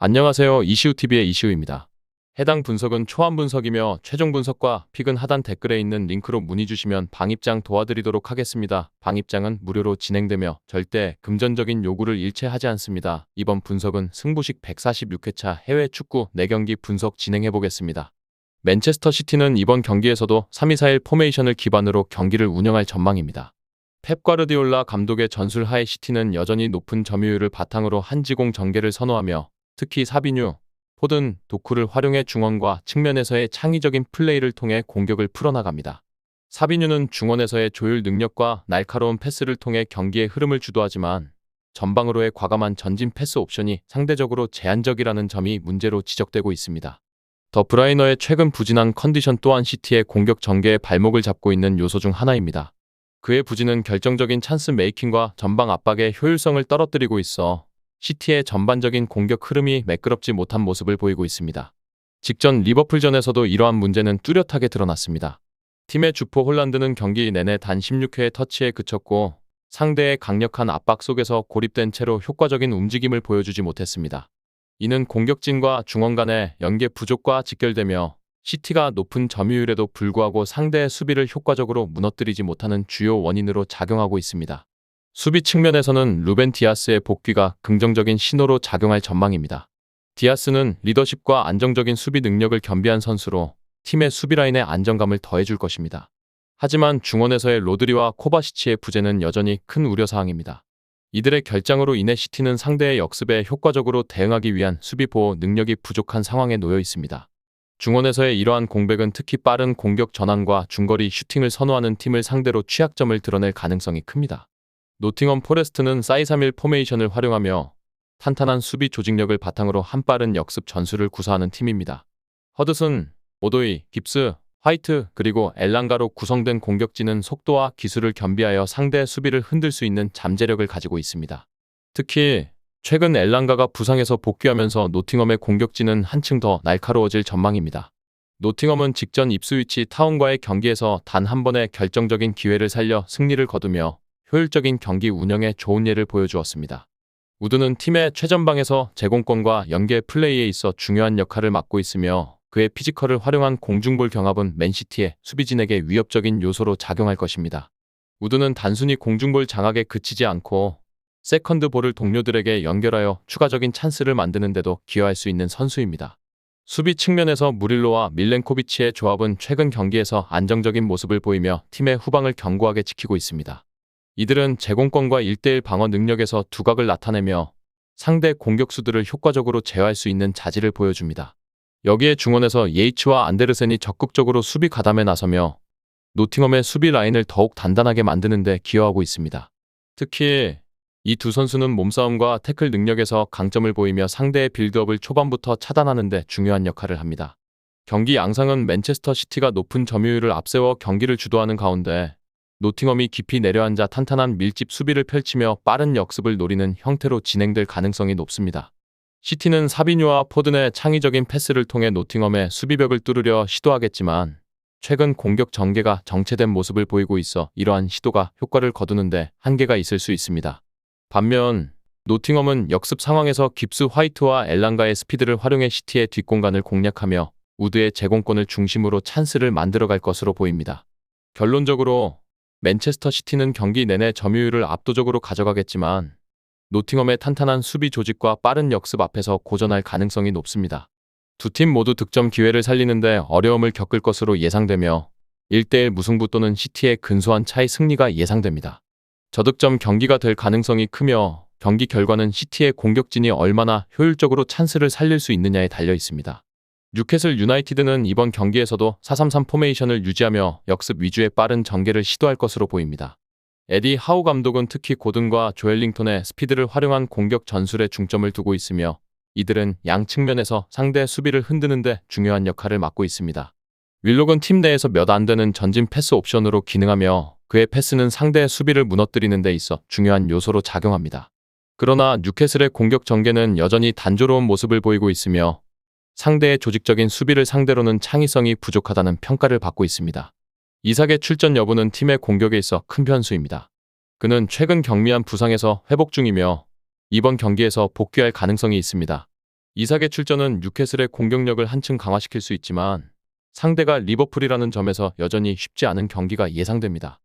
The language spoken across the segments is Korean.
안녕하세요. 이시우TV의 이시우입니다. 해당 분석은 초안 분석이며 최종 분석과 픽은 하단 댓글에 있는 링크로 문의 주시면 방입장 도와드리도록 하겠습니다. 방입장은 무료로 진행되며 절대 금전적인 요구를 일체하지 않습니다. 이번 분석은 승부식 146회차 해외 축구 4경기 분석 진행해보겠습니다. 맨체스터 시티는 이번 경기에서도 3-2-4-1 포메이션을 기반으로 경기를 운영할 전망입니다. 펩 과르디올라 감독의 전술 하에 시티는 여전히 높은 점유율을 바탕으로 한지공 전개를 선호하며 특히 사비뉴, 포든, 도쿠를 활용해 중원과 측면에서의 창의적인 플레이를 통해 공격을 풀어나갑니다. 사비뉴는 중원에서의 조율 능력과 날카로운 패스를 통해 경기의 흐름을 주도하지만 전방으로의 과감한 전진 패스 옵션이 상대적으로 제한적이라는 점이 문제로 지적되고 있습니다. 더 브라이너의 최근 부진한 컨디션 또한 시티의 공격 전개에 발목을 잡고 있는 요소 중 하나입니다. 그의 부진은 결정적인 찬스 메이킹과 전방 압박의 효율성을 떨어뜨리고 있어 시티의 전반적인 공격 흐름이 매끄럽지 못한 모습을 보이고 있습니다. 직전 리버풀전에서도 이러한 문제는 뚜렷하게 드러났습니다. 팀의 주포 홀란드는 경기 내내 단 16회의 터치에 그쳤고 상대의 강력한 압박 속에서 고립된 채로 효과적인 움직임을 보여주지 못했습니다. 이는 공격진과 중원 간의 연계 부족과 직결되며 시티가 높은 점유율에도 불구하고 상대의 수비를 효과적으로 무너뜨리지 못하는 주요 원인으로 작용하고 있습니다. 수비 측면에서는 루벤 디아스의 복귀가 긍정적인 신호로 작용할 전망입니다. 디아스는 리더십과 안정적인 수비 능력을 겸비한 선수로 팀의 수비 라인의 안정감을 더해줄 것입니다. 하지만 중원에서의 로드리와 코바시치의 부재는 여전히 큰 우려사항입니다. 이들의 결장으로 인해 시티는 상대의 역습에 효과적으로 대응하기 위한 수비 보호 능력이 부족한 상황에 놓여 있습니다. 중원에서의 이러한 공백은 특히 빠른 공격 전환과 중거리 슈팅을 선호하는 팀을 상대로 취약점을 드러낼 가능성이 큽니다. 노팅엄 포레스트는 4-2-3-1 포메이션을 활용하며 탄탄한 수비 조직력을 바탕으로 한 빠른 역습 전술을 구사하는 팀입니다. 허드슨, 오도이, 깁스, 화이트 그리고 엘랑가로 구성된 공격진은 속도와 기술을 겸비하여 상대의 수비를 흔들 수 있는 잠재력을 가지고 있습니다. 특히 최근 엘랑가가 부상에서 복귀하면서 노팅엄의 공격진은 한층 더 날카로워질 전망입니다. 노팅엄은 직전 입스위치 타운과의 경기에서 단 한 번의 결정적인 기회를 살려 승리를 거두며 효율적인 경기 운영에 좋은 예를 보여주었습니다. 우드는 팀의 최전방에서 제공권과 연계 플레이에 있어 중요한 역할을 맡고 있으며 그의 피지컬을 활용한 공중볼 경합은 맨시티의 수비진에게 위협적인 요소로 작용할 것입니다. 우드는 단순히 공중볼 장악에 그치지 않고 세컨드 볼을 동료들에게 연결하여 추가적인 찬스를 만드는 데도 기여할 수 있는 선수입니다. 수비 측면에서 무릴로와 밀렌코비치의 조합은 최근 경기에서 안정적인 모습을 보이며 팀의 후방을 견고하게 지키고 있습니다. 이들은 제공권과 1대1 방어 능력에서 두각을 나타내며 상대 공격수들을 효과적으로 제어할 수 있는 자질을 보여줍니다. 여기에 중원에서 예이츠와 안데르센이 적극적으로 수비 가담에 나서며 노팅엄의 수비 라인을 더욱 단단하게 만드는 데 기여하고 있습니다. 특히 이 두 선수는 몸싸움과 태클 능력에서 강점을 보이며 상대의 빌드업을 초반부터 차단하는 데 중요한 역할을 합니다. 경기 양상은 맨체스터 시티가 높은 점유율을 앞세워 경기를 주도하는 가운데 노팅엄이 깊이 내려앉아 탄탄한 밀집 수비를 펼치며 빠른 역습을 노리는 형태로 진행될 가능성이 높습니다. 시티는 사비뉴와 포든의 창의적인 패스를 통해 노팅엄의 수비벽을 뚫으려 시도하겠지만 최근 공격 전개가 정체된 모습을 보이고 있어 이러한 시도가 효과를 거두는데 한계가 있을 수 있습니다. 반면 노팅엄은 역습 상황에서 깁스 화이트와 엘랑가의 스피드를 활용해 시티의 뒷공간을 공략하며 우드의 제공권을 중심으로 찬스를 만들어갈 것으로 보입니다. 결론적으로 맨체스터 시티는 경기 내내 점유율을 압도적으로 가져가겠지만 노팅엄의 탄탄한 수비 조직과 빠른 역습 앞에서 고전할 가능성이 높습니다. 두 팀 모두 득점 기회를 살리는데 어려움을 겪을 것으로 예상되며 1대1 무승부 또는 시티의 근소한 차이 승리가 예상됩니다. 저득점 경기가 될 가능성이 크며 경기 결과는 시티의 공격진이 얼마나 효율적으로 찬스를 살릴 수 있느냐에 달려 있습니다. 뉴캐슬 유나이티드는 이번 경기에서도 4-3-3 포메이션을 유지하며 역습 위주의 빠른 전개를 시도할 것으로 보입니다. 에디 하우 감독은 특히 고든과 조엘링턴의 스피드를 활용한 공격 전술에 중점을 두고 있으며 이들은 양 측면에서 상대 수비를 흔드는 데 중요한 역할을 맡고 있습니다. 윌록은 팀 내에서 몇 안 되는 전진 패스 옵션으로 기능하며 그의 패스는 상대의 수비를 무너뜨리는 데 있어 중요한 요소로 작용합니다. 그러나 뉴캐슬의 공격 전개는 여전히 단조로운 모습을 보이고 있으며 상대의 조직적인 수비를 상대로는 창의성이 부족하다는 평가를 받고 있습니다. 이삭의 출전 여부는 팀의 공격에 있어 큰 변수입니다. 그는 최근 경미한 부상에서 회복 중이며 이번 경기에서 복귀할 가능성이 있습니다. 이삭의 출전은 뉴캐슬의 공격력을 한층 강화시킬 수 있지만 상대가 리버풀이라는 점에서 여전히 쉽지 않은 경기가 예상됩니다.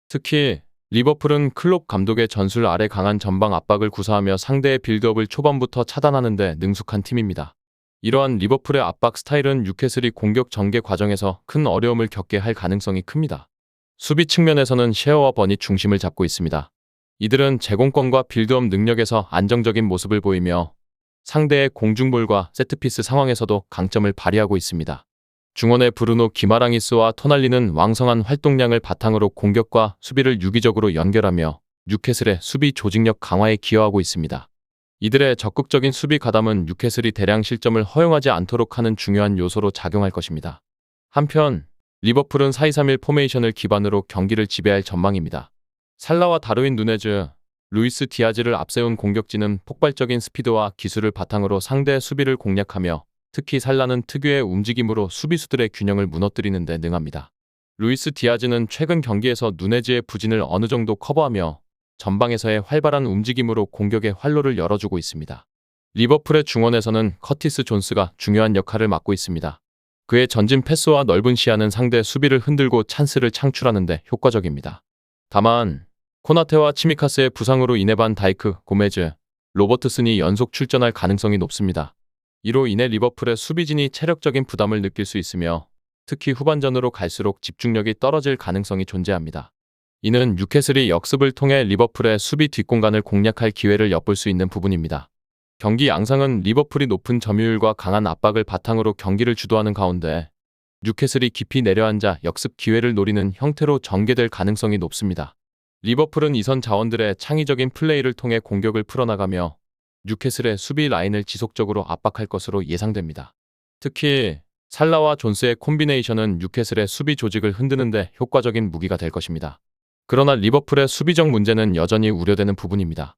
특히 리버풀은 클롭 감독의 전술 아래 강한 전방 압박을 구사하며 상대의 빌드업을 초반부터 차단하는 데 능숙한 팀입니다. 이러한 리버풀의 압박 스타일은 뉴캐슬이 공격 전개 과정에서 큰 어려움을 겪게 할 가능성이 큽니다. 수비 측면에서는 셰어와 번이 중심을 잡고 있습니다. 이들은 제공권과 빌드업 능력에서 안정적인 모습을 보이며 상대의 공중볼과 세트피스 상황에서도 강점을 발휘하고 있습니다. 중원의 브루노 기마랑이스와 토날리는 왕성한 활동량을 바탕으로 공격과 수비를 유기적으로 연결하며 뉴캐슬의 수비 조직력 강화에 기여하고 있습니다. 이들의 적극적인 수비 가담은 뉴캐슬이 대량 실점을 허용하지 않도록 하는 중요한 요소로 작용할 것입니다. 한편 리버풀은 4-2-3-1 포메이션을 기반으로 경기를 지배할 전망입니다. 살라와 다르윈 누네즈, 루이스 디아즈를 앞세운 공격진은 폭발적인 스피드와 기술을 바탕으로 상대의 수비를 공략하며 특히 살라는 특유의 움직임으로 수비수들의 균형을 무너뜨리는 데 능합니다. 루이스 디아즈는 최근 경기에서 누네즈의 부진을 어느 정도 커버하며 전방에서의 활발한 움직임으로 공격의 활로를 열어주고 있습니다. 리버풀의 중원에서는 커티스 존스가 중요한 역할을 맡고 있습니다. 그의 전진 패스와 넓은 시야는 상대 수비를 흔들고 찬스를 창출하는 데 효과적입니다. 다만 코나테와 치미카스의 부상으로 인해 반 다이크, 고메즈, 로버트슨이 연속 출전할 가능성이 높습니다. 이로 인해 리버풀의 수비진이 체력적인 부담을 느낄 수 있으며 특히 후반전으로 갈수록 집중력이 떨어질 가능성이 존재합니다. 이는 뉴캐슬이 역습을 통해 리버풀의 수비 뒷공간을 공략할 기회를 엿볼 수 있는 부분입니다. 경기 양상은 리버풀이 높은 점유율과 강한 압박을 바탕으로 경기를 주도하는 가운데 뉴캐슬이 깊이 내려앉아 역습 기회를 노리는 형태로 전개될 가능성이 높습니다. 리버풀은 이선 자원들의 창의적인 플레이를 통해 공격을 풀어나가며 뉴캐슬의 수비 라인을 지속적으로 압박할 것으로 예상됩니다. 특히 살라와 존스의 콤비네이션은 뉴캐슬의 수비 조직을 흔드는 데 효과적인 무기가 될 것입니다. 그러나 리버풀의 수비적 문제는 여전히 우려되는 부분입니다.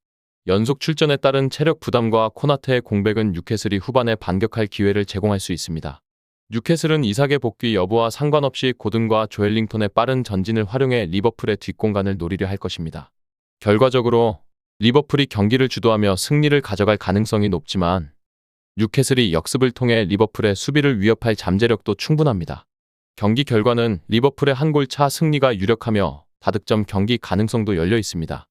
연속 출전에 따른 체력 부담과 코나테의 공백은 뉴캐슬이 후반에 반격할 기회를 제공할 수 있습니다. 뉴캐슬은 이삭의 복귀 여부와 상관없이 고든과 조엘링턴의 빠른 전진을 활용해 리버풀의 뒷공간을 노리려 할 것입니다. 결과적으로 리버풀이 경기를 주도하며 승리를 가져갈 가능성이 높지만 뉴캐슬이 역습을 통해 리버풀의 수비를 위협할 잠재력도 충분합니다. 경기 결과는 리버풀의 한 골 차 승리가 유력하며 다득점 경기 가능성도 열려 있습니다.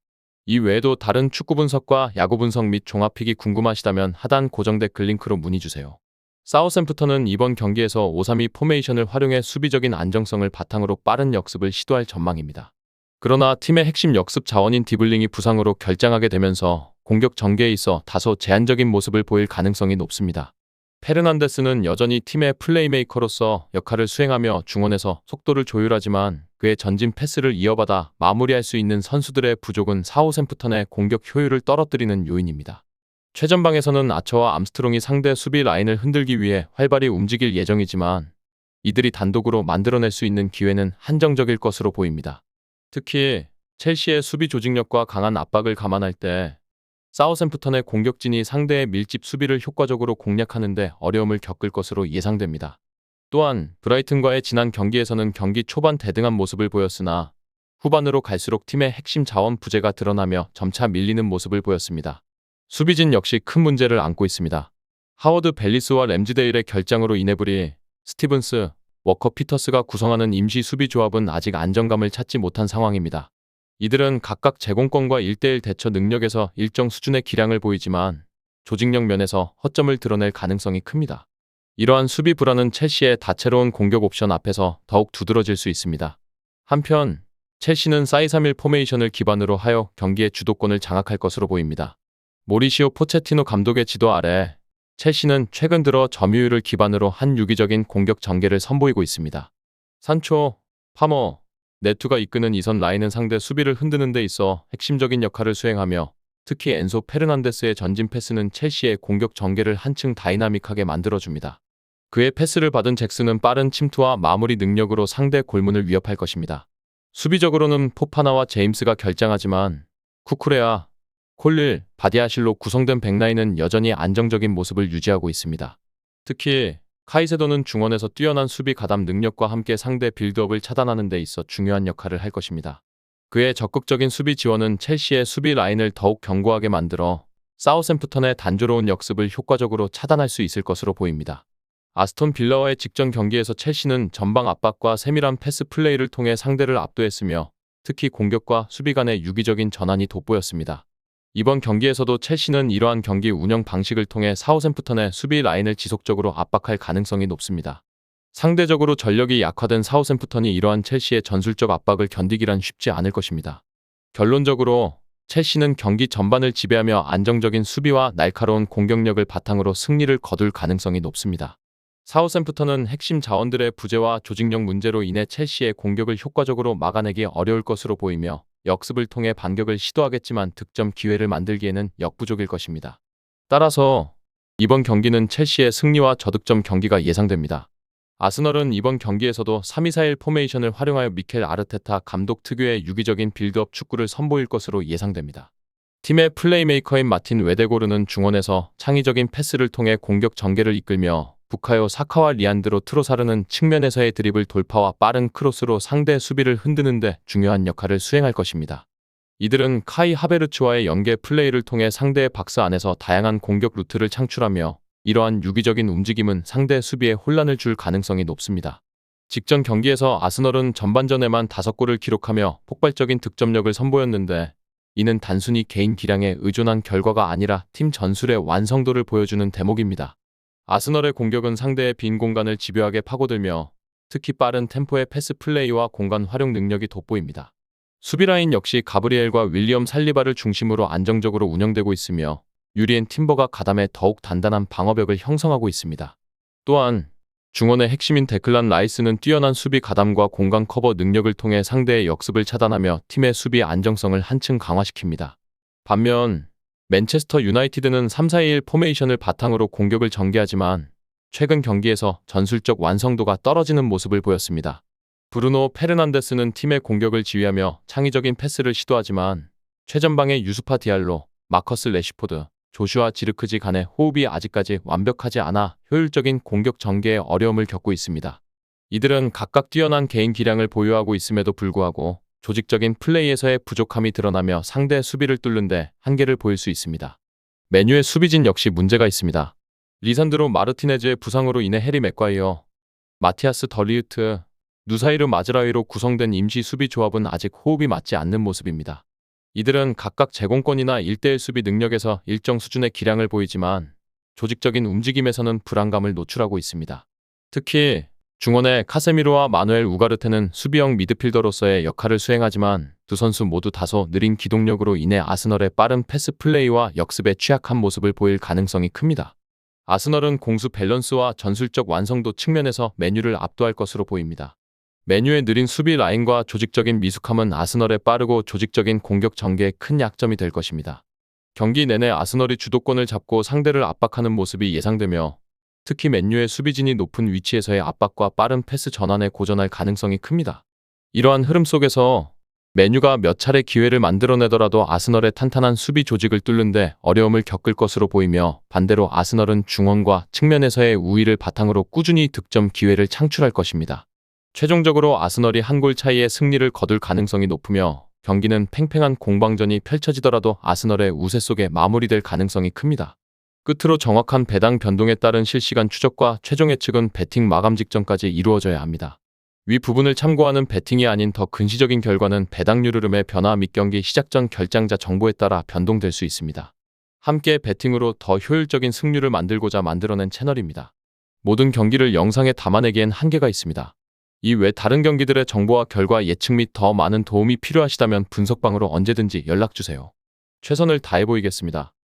이 외에도 다른 축구 분석과 야구 분석 및 종합픽이 궁금하시다면 하단 고정 댓글 링크로 문의주세요. 사우샘프턴은 이번 경기에서 5-3-2 포메이션을 활용해 수비적인 안정성을 바탕으로 빠른 역습을 시도할 전망입니다. 그러나 팀의 핵심 역습 자원인 디블링이 부상으로 결장하게 되면서 공격 전개에 있어 다소 제한적인 모습을 보일 가능성이 높습니다. 페르난데스는 여전히 팀의 플레이메이커로서 역할을 수행하며 중원에서 속도를 조율하지만 그의 전진 패스를 이어받아 마무리할 수 있는 선수들의 부족은 사우샘프턴의 공격 효율을 떨어뜨리는 요인입니다. 최전방에서는 아처와 암스트롱이 상대 수비 라인을 흔들기 위해 활발히 움직일 예정이지만 이들이 단독으로 만들어낼 수 있는 기회는 한정적일 것으로 보입니다. 특히 첼시의 수비 조직력과 강한 압박을 감안할 때 사우샘프턴의 공격진이 상대의 밀집 수비를 효과적으로 공략하는 데 어려움을 겪을 것으로 예상됩니다. 또한 브라이튼과의 지난 경기에서는 경기 초반 대등한 모습을 보였으나 후반으로 갈수록 팀의 핵심 자원 부재가 드러나며 점차 밀리는 모습을 보였습니다. 수비진 역시 큰 문제를 안고 있습니다. 하워드 벨리스와 램즈데일의 결장으로 인해 브리, 스티븐스, 워커 피터스가 구성하는 임시 수비 조합은 아직 안정감을 찾지 못한 상황입니다. 이들은 각각 제공권과 1대1 대처 능력에서 일정 수준의 기량을 보이지만 조직력 면에서 허점을 드러낼 가능성이 큽니다. 이러한 수비 불안은 첼시의 다채로운 공격 옵션 앞에서 더욱 두드러질 수 있습니다. 한편 첼시는 4-2-3-1 포메이션을 기반으로 하여 경기의 주도권을 장악할 것으로 보입니다. 모리시오 포체티노 감독의 지도 아래 첼시는 최근 들어 점유율을 기반으로 한 유기적인 공격 전개를 선보이고 있습니다. 산초, 파머, 네투가 이끄는 이선 라인은 상대 수비를 흔드는 데 있어 핵심적인 역할을 수행하며 특히 엔소 페르난데스의 전진 패스는 첼시의 공격 전개를 한층 다이나믹하게 만들어줍니다. 그의 패스를 받은 잭슨은 빠른 침투와 마무리 능력으로 상대 골문을 위협할 것입니다. 수비적으로는 포파나와 제임스가 결장하지만 쿠쿠레아, 콜릴, 바디아실로 구성된 백라인은 여전히 안정적인 모습을 유지하고 있습니다. 특히 카이세도는 중원에서 뛰어난 수비 가담 능력과 함께 상대 빌드업을 차단하는 데 있어 중요한 역할을 할 것입니다. 그의 적극적인 수비 지원은 첼시의 수비 라인을 더욱 견고하게 만들어 사우샘프턴의 단조로운 역습을 효과적으로 차단할 수 있을 것으로 보입니다. 아스톤 빌라와의 직전 경기에서 첼시는 전방 압박과 세밀한 패스 플레이를 통해 상대를 압도했으며 특히 공격과 수비 간의 유기적인 전환이 돋보였습니다. 이번 경기에서도 첼시는 이러한 경기 운영 방식을 통해 사우샘프턴의 수비 라인을 지속적으로 압박할 가능성이 높습니다. 상대적으로 전력이 약화된 사우샘프턴이 이러한 첼시의 전술적 압박을 견디기란 쉽지 않을 것입니다. 결론적으로 첼시는 경기 전반을 지배하며 안정적인 수비와 날카로운 공격력을 바탕으로 승리를 거둘 가능성이 높습니다. 사우샘프턴은 핵심 자원들의 부재와 조직력 문제로 인해 첼시의 공격을 효과적으로 막아내기 어려울 것으로 보이며 역습을 통해 반격을 시도하겠지만 득점 기회를 만들기에는 역부족일 것입니다. 따라서 이번 경기는 첼시의 승리와 저득점 경기가 예상됩니다. 아스널은 이번 경기에서도 3-2-4-1 포메이션을 활용하여 미켈 아르테타 감독 특유의 유기적인 빌드업 축구를 선보일 것으로 예상됩니다. 팀의 플레이메이커인 마틴 웨데고르는 중원에서 창의적인 패스를 통해 공격 전개를 이끌며 부카요 사카와 리안드로 트로사르는 측면에서의 드리블 돌파와 빠른 크로스로 상대 수비를 흔드는 데 중요한 역할을 수행할 것입니다. 이들은 카이 하베르츠와의 연계 플레이를 통해 상대의 박스 안에서 다양한 공격 루트를 창출하며 이러한 유기적인 움직임은 상대 수비에 혼란을 줄 가능성이 높습니다. 직전 경기에서 아스널은 전반전에만 5골을 기록하며 폭발적인 득점력을 선보였는데 이는 단순히 개인 기량에 의존한 결과가 아니라 팀 전술의 완성도를 보여주는 대목입니다. 아스널의 공격은 상대의 빈 공간을 집요하게 파고들며 특히 빠른 템포의 패스 플레이와 공간 활용 능력이 돋보입니다. 수비라인 역시 가브리엘과 윌리엄 살리바를 중심으로 안정적으로 운영되고 있으며 유리엔 팀버가 가담해 더욱 단단한 방어벽을 형성하고 있습니다. 또한 중원의 핵심인 데클란 라이스는 뛰어난 수비 가담과 공간 커버 능력을 통해 상대의 역습을 차단하며 팀의 수비 안정성을 한층 강화시킵니다. 반면 맨체스터 유나이티드는 3-4-2-1 포메이션을 바탕으로 공격을 전개하지만 최근 경기에서 전술적 완성도가 떨어지는 모습을 보였습니다. 브루노 페르난데스는 팀의 공격을 지휘하며 창의적인 패스를 시도하지만 최전방의 유수파 디알로, 마커스 레시포드, 조슈아 지르크지 간의 호흡이 아직까지 완벽하지 않아 효율적인 공격 전개에 어려움을 겪고 있습니다. 이들은 각각 뛰어난 개인 기량을 보유하고 있음에도 불구하고 조직적인 플레이에서의 부족함이 드러나며 상대 수비를 뚫는 데 한계를 보일 수 있습니다. 맨유의 수비진 역시 문제가 있습니다. 리산드로 마르티네즈의 부상으로 인해 해리 맥과이어, 마티아스 덜리우트, 누사이르 마즈라위로 구성된 임시 수비 조합은 아직 호흡이 맞지 않는 모습입니다. 이들은 각각 제공권이나 1대1 수비 능력에서 일정 수준의 기량을 보이지만 조직적인 움직임에서는 불안감을 노출하고 있습니다. 특히 중원의 카세미로와 마누엘 우가르테는 수비형 미드필더로서의 역할을 수행하지만 두 선수 모두 다소 느린 기동력으로 인해 아스널의 빠른 패스 플레이와 역습에 취약한 모습을 보일 가능성이 큽니다. 아스널은 공수 밸런스와 전술적 완성도 측면에서 맨유를 압도할 것으로 보입니다. 맨유의 느린 수비 라인과 조직적인 미숙함은 아스널의 빠르고 조직적인 공격 전개에 큰 약점이 될 것입니다. 경기 내내 아스널이 주도권을 잡고 상대를 압박하는 모습이 예상되며 특히 맨유의 수비진이 높은 위치에서의 압박과 빠른 패스 전환에 고전할 가능성이 큽니다. 이러한 흐름 속에서 맨유가 몇 차례 기회를 만들어내더라도 아스널의 탄탄한 수비 조직을 뚫는데 어려움을 겪을 것으로 보이며 반대로 아스널은 중원과 측면에서의 우위를 바탕으로 꾸준히 득점 기회를 창출할 것입니다. 최종적으로 아스널이 한 골 차이의 승리를 거둘 가능성이 높으며 경기는 팽팽한 공방전이 펼쳐지더라도 아스널의 우세 속에 마무리될 가능성이 큽니다. 끝으로 정확한 배당 변동에 따른 실시간 추적과 최종 예측은 배팅 마감 직전까지 이루어져야 합니다. 위 부분을 참고하는 배팅이 아닌 더 근시적인 결과는 배당률 흐름의 변화 및 경기 시작 전 결장자 정보에 따라 변동될 수 있습니다. 함께 배팅으로 더 효율적인 승률을 만들고자 만들어낸 채널입니다. 모든 경기를 영상에 담아내기엔 한계가 있습니다. 이외 다른 경기들의 정보와 결과 예측 및 더 많은 도움이 필요하시다면 분석방으로 언제든지 연락주세요. 최선을 다해 보이겠습니다.